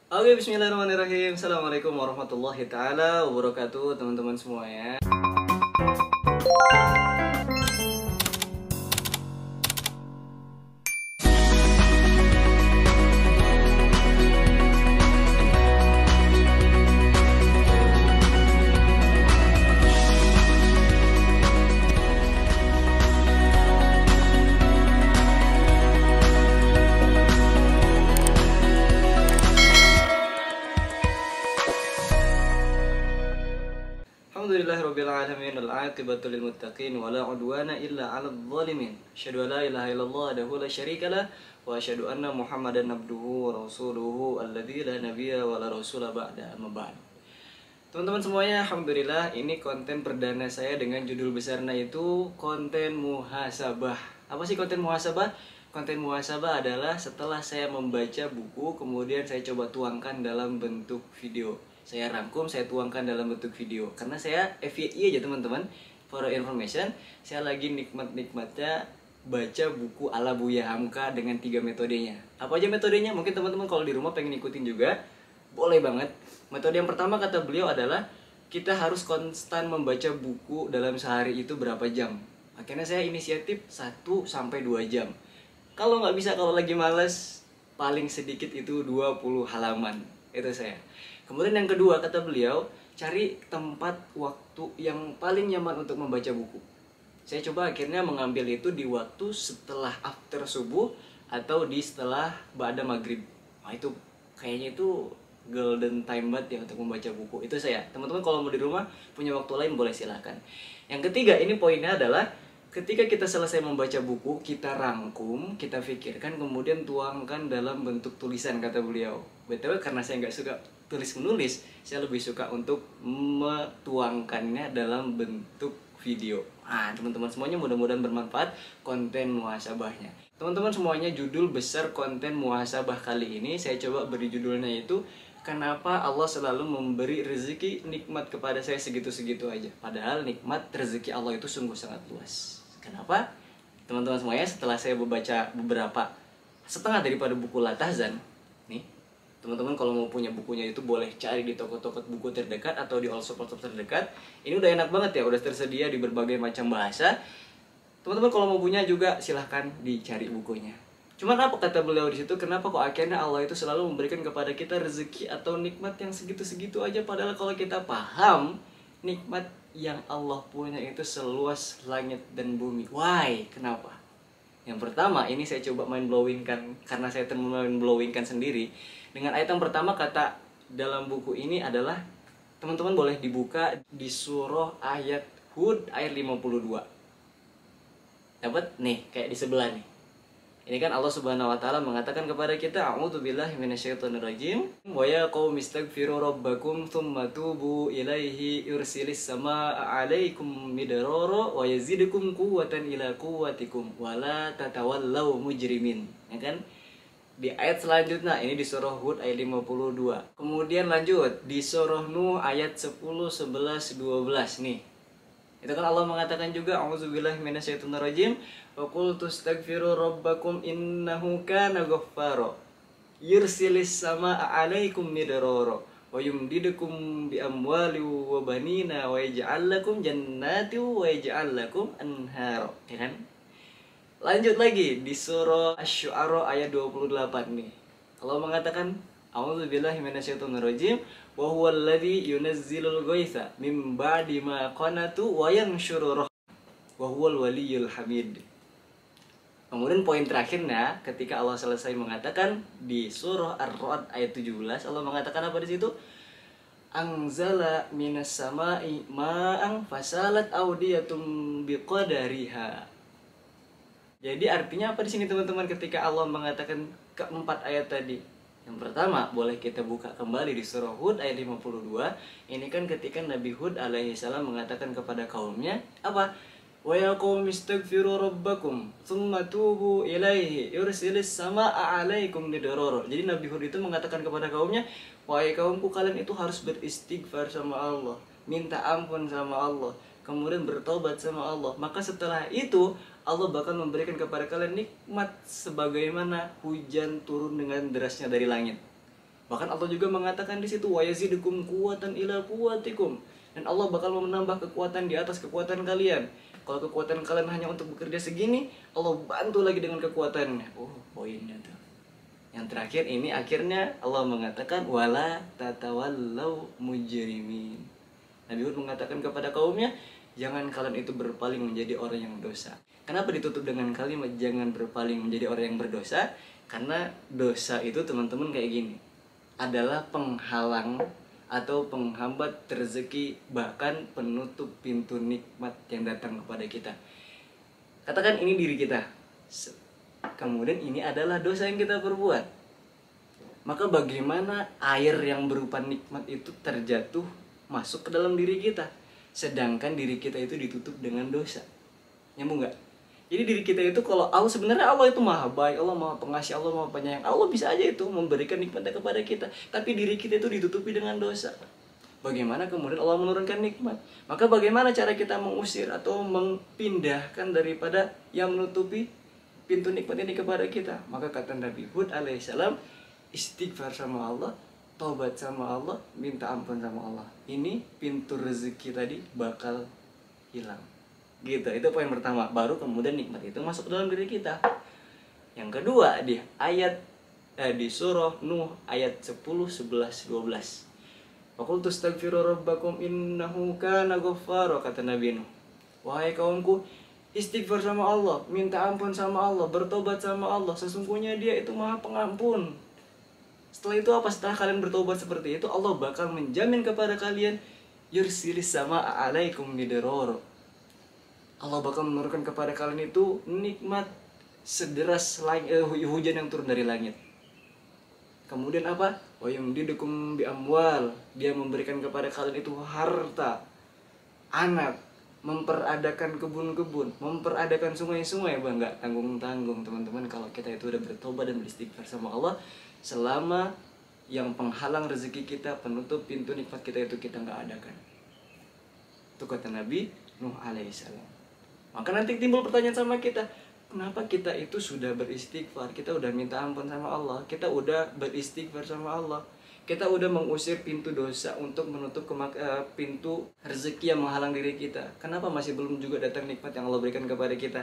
Oke, bismillahirrahmanirrahim. Assalamualaikum warahmatullahi taala wabarakatuh, teman-teman semuanya. Alhamdulillahirrabbilalamin. Al-aqibatu lil muttaqin wa la udwana illa 'alal zalimin. Asyhadu an la ilaha illallah wahdahu la syarikalah wa asyhadu anna Muhammadan abduhu wa rasuluhu alladzi la nabiyya wa la rasula ba'da, amma ba'd. Teman-teman semuanya, alhamdulillah ini konten perdana saya dengan judul besarnya itu konten muhasabah. Apa sih konten muhasabah? Konten muhasabah adalah setelah saya membaca buku, kemudian saya coba tuangkan dalam bentuk video. Saya rangkum, saya tuangkan dalam bentuk video. Karena saya FYI aja teman-teman, for information, saya lagi nikmat-nikmatnya baca buku ala Buya Hamka dengan 3 metodenya. Apa aja metodenya? Mungkin teman-teman kalau di rumah pengen ikutin juga, boleh banget. Metode yang pertama kata beliau adalah kita harus konstan membaca buku dalam sehari itu berapa jam. Akhirnya saya inisiatif 1-2 jam. Kalau nggak bisa, kalau lagi males, paling sedikit itu 20 halaman. Itu saya. Kemudian yang kedua kata beliau, cari tempat waktu yang paling nyaman untuk membaca buku. Saya coba akhirnya mengambil itu di waktu setelah after subuh atau di setelah ba'da maghrib. Nah itu kayaknya itu golden time banget ya untuk membaca buku. Itu saya. Teman-teman kalau mau di rumah punya waktu lain boleh silahkan. Yang ketiga, ini poinnya adalah ketika kita selesai membaca buku, kita rangkum, kita pikirkan, kemudian tuangkan dalam bentuk tulisan kata beliau. BTW karena saya nggak suka tulis-menulis, saya lebih suka untuk metuangkannya dalam bentuk video. Nah, teman-teman semuanya mudah-mudahan bermanfaat konten muhasabahnya. Teman-teman semuanya, judul besar konten muhasabah kali ini saya coba beri judulnya itu kenapa Allah selalu memberi rezeki nikmat kepada saya segitu-segitu aja. Padahal nikmat rezeki Allah itu sungguh sangat luas. Kenapa? Teman-teman semuanya, setelah saya membaca beberapa setengah daripada buku Latahzan, nih, teman-teman kalau mau punya bukunya itu boleh cari di toko-toko buku terdekat atau di all shop terdekat. Ini udah enak banget ya, udah tersedia di berbagai macam bahasa. Teman-teman kalau mau punya juga silahkan dicari bukunya. Cuman apa kata beliau di situ? Kenapa kok akhirnya Allah itu selalu memberikan kepada kita rezeki atau nikmat yang segitu-segitu aja? Padahal kalau kita paham nikmat yang Allah punya itu seluas langit dan bumi. Why? Kenapa? Yang pertama, ini saya coba mind blowingkan karena saya mind blowingkan sendiri. Dengan ayat yang pertama kata dalam buku ini adalah, teman-teman boleh dibuka di surah ayat Hud ayat 52. Dapat nih, kayak di sebelah nih. Ini kan Allah Subhanahu wa taala mengatakan kepada kita, a'udzubillahi minasyaitonirrajim, wa ya qaumi istaghfiru rabbakum tsumma tubu ilaihi yursilis samaa'a 'alaikum midrara wa yazidukum quwwatan ila quwwatikum wa la tatawallaw mujrimin. Ya kan? Di ayat selanjutnya, ini di surah Hud ayat 52. Kemudian lanjut di surah Nuh ayat 10, 11, 12 nih. Itu kan Allah mengatakan juga, a'udzubillahi minasyaitonirrajim, wa qultu astaghfiru rabbakum innahu kana ghaffara yursilis samaa'a 'alaikum midrara wa yumdidukum bi amwali wa banina wa yaj'al lakum jannati wa yaj'al lakum anhara. Ya kan? Lanjut lagi di surah Asy-Syu'ara ayat 28 nih. Allah mengatakan, a'udzubillahi minasyaitonirrajim, wa huwal ladzi yunazzilul ghaitsa mim ba'di ma qanatu wa yanshuru wa huwal waliyyul hamid. Kemudian poin terakhirnya ketika Allah selesai mengatakan di surah Ar-Ra'd ayat 17, Allah mengatakan apa di situ? Anzala minas sama'i ma'an fasalat awdiyatum biqadariha. Jadi artinya apa di sini teman-teman ketika Allah mengatakan keempat ayat tadi? Yang pertama, boleh kita buka kembali di surah Hud ayat 52. Ini kan ketika Nabi Hud alaihi salam mengatakan kepada kaumnya, apa? Wa ya qaumi istaghfiru rabbakum tsumma tubu ilaihi yursilis samaa'a 'alaikum midrara. Jadi Nabi Hud itu mengatakan kepada kaumnya, wahai kaumku, kalian itu harus beristighfar sama Allah, minta ampun sama Allah, kemudian bertobat sama Allah. Maka setelah itu Allah bakal memberikan kepada kalian nikmat sebagaimana hujan turun dengan derasnya dari langit. Bahkan Allah juga mengatakan di situ, wa yazidukum quwwatan ila quwwatikum, dan Allah bakal menambah kekuatan di atas kekuatan kalian. Kalau kekuatan kalian hanya untuk bekerja segini, Allah bantu lagi dengan kekuatannya. Oh, poinnya tuh. Yang terakhir ini akhirnya Allah mengatakan wala tatawallau mujrimin. Nabi Hud mengatakan kepada kaumnya, jangan kalian itu berpaling menjadi orang yang dosa. Kenapa ditutup dengan kalimat jangan berpaling menjadi orang yang berdosa? Karena dosa itu teman-teman kayak gini, adalah penghalang atau penghambat rezeki, bahkan penutup pintu nikmat yang datang kepada kita. Katakan ini diri kita, kemudian ini adalah dosa yang kita perbuat. Maka bagaimana air yang berupa nikmat itu terjatuh masuk ke dalam diri kita, sedangkan diri kita itu ditutup dengan dosa? Nyambung nggak? Jadi diri kita itu, kalau Allah, sebenarnya Allah itu maha baik, Allah maha pengasih, Allah maha penyayang, Allah bisa aja itu memberikan nikmatnya kepada kita, tapi diri kita itu ditutupi dengan dosa. Bagaimana kemudian Allah menurunkan nikmat? Maka bagaimana cara kita mengusir atau mempindahkan daripada yang menutupi pintu nikmat ini kepada kita? Maka kata Nabi Hud alaihissalam, istighfar sama Allah, taubat sama Allah, minta ampun sama Allah. Ini pintu rezeki tadi bakal hilang. Gitu, itu poin pertama. Baru kemudian nikmat itu masuk ke dalam diri kita. Yang kedua, di ayat di surah Nuh ayat 10, 11, 12. Faqultu astaghfiru rabbakum innahu kana ghaffara, kata Nabi Nuh. Wahai kaumku, istighfar sama Allah, minta ampun sama Allah, bertobat sama Allah, sesungguhnya Dia itu Maha Pengampun. Setelah itu apa? Setelah kalian bertobat seperti itu, Allah bakal menjamin kepada kalian yursilis sama alaikum midrara. Allah bakal menurunkan kepada kalian itu nikmat sederas hujan yang turun dari langit. Kemudian apa? Wa yumdidukum bi amwal. Dia memberikan kepada kalian itu harta, anak, memperadakan kebun-kebun, memperadakan sungai-sungai. Bang, nggak tanggung-tanggung teman-teman kalau kita itu udah bertobat dan beristighfar sama Allah. Selama yang penghalang rezeki kita, penutup pintu nikmat kita itu kita nggak adakan. Itu kata Nabi Nuh alaihissalam. Maka nanti timbul pertanyaan sama kita, kenapa kita itu sudah beristighfar, kita udah minta ampun sama Allah, kita udah beristighfar sama Allah, kita udah mengusir pintu dosa untuk menutup pintu rezeki yang menghalang diri kita, kenapa masih belum juga datang nikmat yang Allah berikan kepada kita?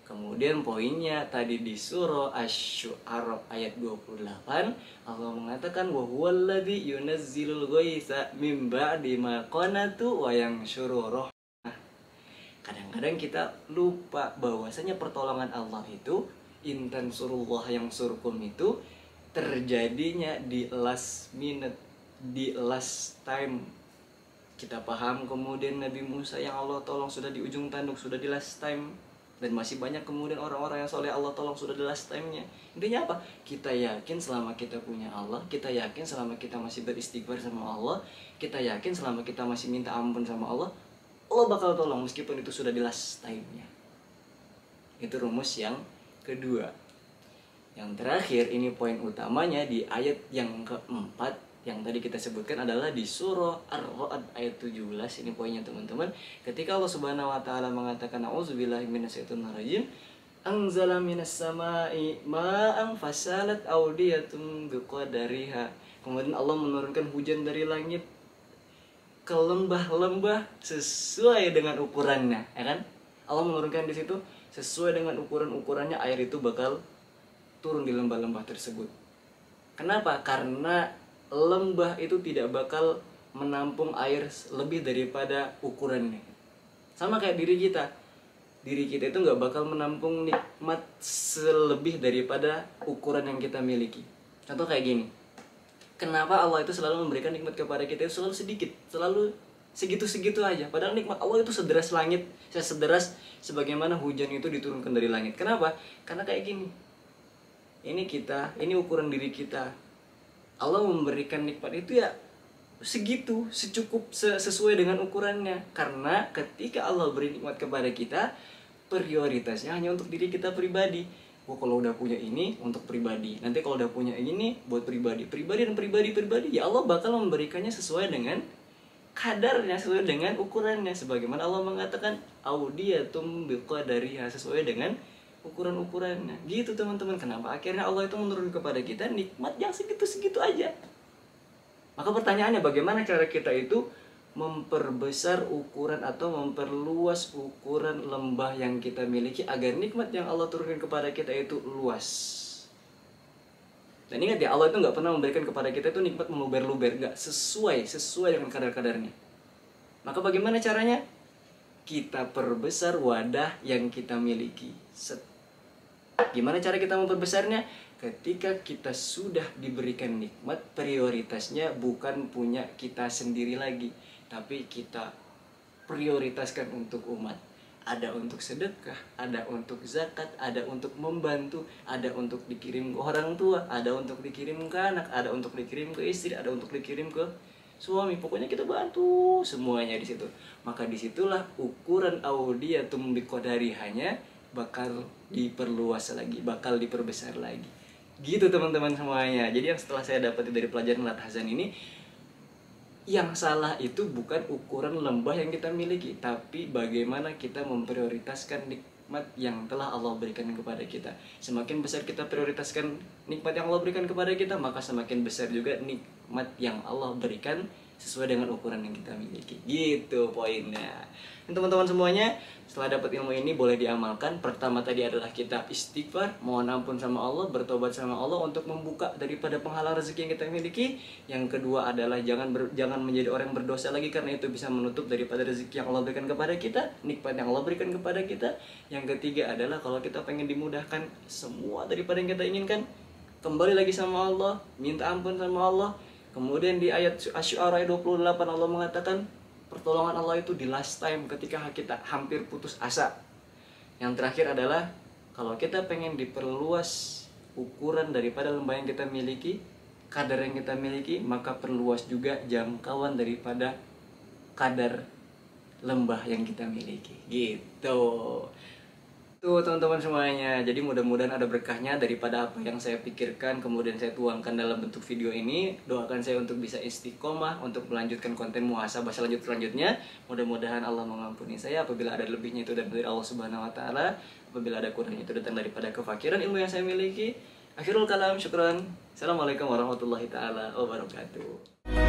Kemudian poinnya tadi di surah Asy-Syu'ara ayat 28, Allah mengatakan wa huwallazi yunazzilul ghaitsa mim ba'di ma qanatu wa yansyuru. Kadang-kadang kita lupa bahwasanya pertolongan Allah itu, intan surullah yang surkum itu terjadinya di last minute, di last time. Kita paham kemudian Nabi Musa yang Allah tolong sudah di ujung tanduk, sudah di last time. Dan masih banyak kemudian orang-orang yang soleh Allah tolong sudah di last time-nya. Intinya apa? Kita yakin selama kita punya Allah, kita yakin selama kita masih beristighfar sama Allah, kita yakin selama kita masih minta ampun sama Allah, Allah bakal tolong meskipun itu sudah di last time-nya. Itu rumus yang kedua. Yang terakhir, ini poin utamanya di ayat yang keempat yang tadi kita sebutkan adalah di surah Ar-Ra'd ayat 17. Ini poinnya teman-teman. Ketika Allah Subhanahu wa taala mengatakan a'udzubillahi minasyaitonir rajim, anzala minas sama'i ma'an fasalat awdiyatun biqadariha. Kemudian Allah menurunkan hujan dari langit ke lembah-lembah sesuai dengan ukurannya, ya kan? Allah menurunkan di situ sesuai dengan ukuran-ukurannya, air itu bakal turun di lembah-lembah tersebut. Kenapa? Karena lembah itu tidak bakal menampung air lebih daripada ukurannya. Sama kayak diri kita. Diri kita itu nggak bakal menampung nikmat selebih daripada ukuran yang kita miliki. Contoh kayak gini. Kenapa Allah itu selalu memberikan nikmat kepada kita itu selalu sedikit, selalu segitu-segitu aja. Padahal nikmat Allah itu sederas langit, sederas sebagaimana hujan itu diturunkan dari langit. Kenapa? Karena kayak gini. Ini kita, ini ukuran diri kita. Allah memberikan nikmat itu ya segitu, secukup, sesuai dengan ukurannya. Karena ketika Allah beri nikmat kepada kita, prioritasnya hanya untuk diri kita pribadi. Kalau udah punya ini untuk pribadi, nanti kalau udah punya ini buat pribadi dan pribadi, ya Allah bakal memberikannya sesuai dengan kadarnya, sesuai dengan ukurannya. Sebagaimana Allah mengatakan audiyatum biqadariha, sesuai dengan ukuran-ukurannya. Gitu teman-teman. Kenapa akhirnya Allah itu menurun kepada kita nikmat yang segitu-segitu aja. Maka pertanyaannya, bagaimana cara kita itu memperbesar ukuran atau memperluas ukuran lembah yang kita miliki agar nikmat yang Allah turunkan kepada kita itu luas. Dan ingat ya, Allah itu nggak pernah memberikan kepada kita itu nikmat meluber-luber, nggak sesuai dengan kadar-kadarnya. Maka bagaimana caranya? Kita perbesar wadah yang kita miliki. Gimana cara kita memperbesarnya? Ketika kita sudah diberikan nikmat, prioritasnya bukan punya kita sendiri lagi, tapi kita prioritaskan untuk umat. Ada untuk sedekah, ada untuk zakat, ada untuk membantu, ada untuk dikirim ke orang tua, ada untuk dikirim ke anak, ada untuk dikirim ke istri, ada untuk dikirim ke suami. Pokoknya kita bantu semuanya di situ. Maka disitulah ukuran audiyatum biqadari hanya bakal diperluas lagi, bakal diperbesar lagi. Gitu teman-teman semuanya. Jadi yang setelah saya dapat dari pelajaran Lat Hazan ini, yang salah itu bukan ukuran lembah yang kita miliki, tapi bagaimana kita memprioritaskan nikmat yang telah Allah berikan kepada kita. Semakin besar kita prioritaskan nikmat yang Allah berikan kepada kita, maka semakin besar juga nikmat yang Allah berikan sesuai dengan ukuran yang kita miliki. Gitu poinnya. Dan teman-teman semuanya, setelah dapat ilmu ini boleh diamalkan. Pertama tadi adalah kita istighfar, mohon ampun sama Allah, bertobat sama Allah untuk membuka daripada penghalang rezeki yang kita miliki. Yang kedua adalah jangan menjadi orang yang berdosa lagi, karena itu bisa menutup daripada rezeki yang Allah berikan kepada kita, nikmat yang Allah berikan kepada kita. Yang ketiga adalah kalau kita pengen dimudahkan semua daripada yang kita inginkan, kembali lagi sama Allah, minta ampun sama Allah. Kemudian di ayat Asy-Syu'ara 28 Allah mengatakan pertolongan Allah itu di last time, ketika kita hampir putus asa. Yang terakhir adalah kalau kita pengen diperluas ukuran daripada lembah yang kita miliki, kadar yang kita miliki, maka perluas juga jangkauan daripada kadar lembah yang kita miliki. Gitu. Tuh teman-teman semuanya, jadi mudah-mudahan ada berkahnya daripada apa yang saya pikirkan kemudian saya tuangkan dalam bentuk video ini. Doakan saya untuk bisa istiqomah untuk melanjutkan konten muhasabah selanjutnya. Mudah-mudahan Allah mengampuni saya apabila ada lebihnya itu dari Allah Subhanahu wa taala, apabila ada kurangnya itu datang daripada kefakiran ilmu yang saya miliki. Akhirul kalam, syukran. Assalamualaikum warahmatullahi taala wabarakatuh.